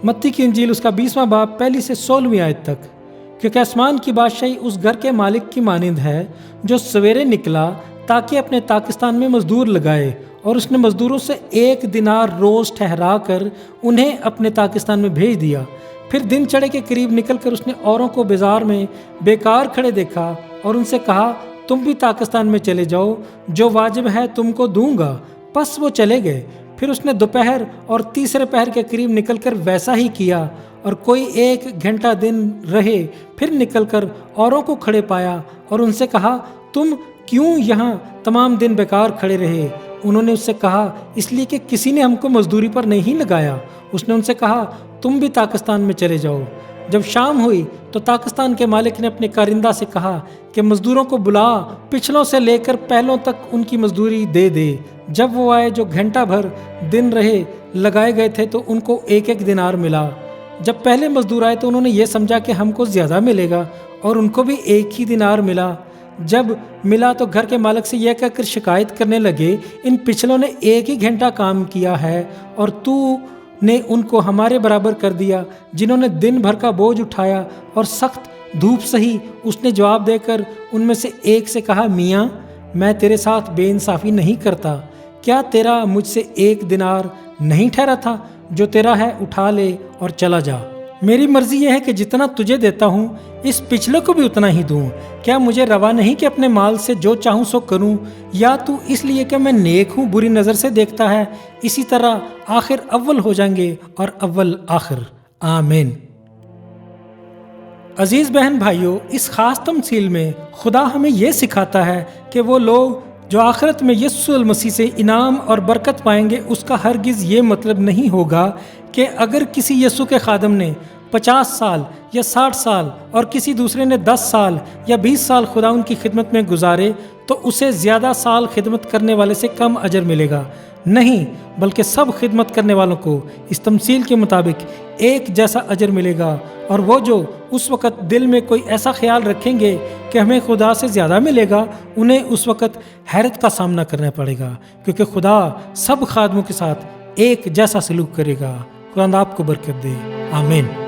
متی کی انجیل اس کا 20واں باب 1 سے 16 آیت تک۔ کیونکہ آسمان کی بادشاہی اس گھر کے مالک کی مانند ہے جو سویرے نکلا تاکہ اپنے تاکستان میں مزدور لگائے، اور اس نے مزدوروں سے 1 دینار روز ٹھہرا کر انہیں اپنے تاکستان میں بھیج دیا۔ پھر دن چڑھے کے قریب نکل کر اس نے اوروں کو بازار میں بیکار کھڑے دیکھا اور ان سے کہا، تم بھی تاکستان میں چلے جاؤ، جو واجب ہے تم کو دوں گا۔ پس وہ چلے گئے۔ پھر اس نے دوپہر اور تیسرے پہر کے قریب نکل کر ویسا ہی کیا، اور کوئی 1 گھنٹہ دن رہے، پھر نکل کر اوروں کو کھڑے پایا اور ان سے کہا، تم کیوں یہاں تمام دن بیکار کھڑے رہے؟ انہوں نے اس سے کہا، اس لیے کہ کسی نے ہم کو مزدوری پر نہیں لگایا۔ اس نے ان سے کہا، تم بھی تاکستان میں چلے جاؤ۔ جب شام ہوئی تو تاکستان کے مالک نے اپنے کارندہ سے کہا کہ مزدوروں کو بلا، پچھلوں سے لے کر پہلوں تک ان کی مزدوری دے دے۔ جب وہ آئے جو گھنٹہ بھر دن رہے لگائے گئے تھے تو ان کو 1 دینار ملا۔ جب پہلے مزدور آئے تو انہوں نے یہ سمجھا کہ ہم کو زیادہ ملے گا، اور ان کو بھی 1 دینار ملا۔ جب ملا تو گھر کے مالک سے یہ کہہ کر شکایت کرنے لگے، ان پچھلوں نے 1 گھنٹہ کام کیا ہے اور تو نے ان کو ہمارے برابر کر دیا جنہوں نے دن بھر کا بوجھ اٹھایا اور سخت دھوپ سہی۔ اس نے جواب دے کر ان میں سے ایک سے کہا، میاں میں تیرے ساتھ بے انصافی نہیں کرتا، کیا تیرا مجھ سے 1 دینار نہیں ٹھہرا تھا؟ جو تیرا ہے اٹھا لے اور چلا جا۔ میری مرضی یہ ہے کہ جتنا تجھے دیتا ہوں اس پچھلے کو بھی اتنا ہی دوں۔ کیا مجھے روا نہیں کہ اپنے مال سے جو چاہوں سو کروں؟ یا تو اس لیے کہ میں نیک ہوں بری نظر سے دیکھتا ہے؟ اسی طرح آخر اول ہو جائیں گے اور اول آخر۔ آمین۔ عزیز بہن بھائیوں، اس خاص تمثیل میں خدا ہمیں یہ سکھاتا ہے کہ وہ لوگ جو آخرت میں یسوع المسیح سے انعام اور برکت پائیں گے، اس کا ہرگز یہ مطلب نہیں ہوگا کہ اگر کسی یسوع کے خادم نے 50 سال یا 60 سال اور کسی دوسرے نے 10 سال یا 20 سال خدا ان کی خدمت میں گزارے تو اسے زیادہ سال خدمت کرنے والے سے کم اجر ملے گا۔ نہیں، بلکہ سب خدمت کرنے والوں کو اس تمثیل کے مطابق ایک جیسا اجر ملے گا، اور وہ جو اس وقت دل میں کوئی ایسا خیال رکھیں گے کہ ہمیں خدا سے زیادہ ملے گا، انہیں اس وقت حیرت کا سامنا کرنا پڑے گا، کیونکہ خدا سب خادموں کے ساتھ ایک جیسا سلوک کرے گا۔ خدا آپ کو برکت دے۔ آمین۔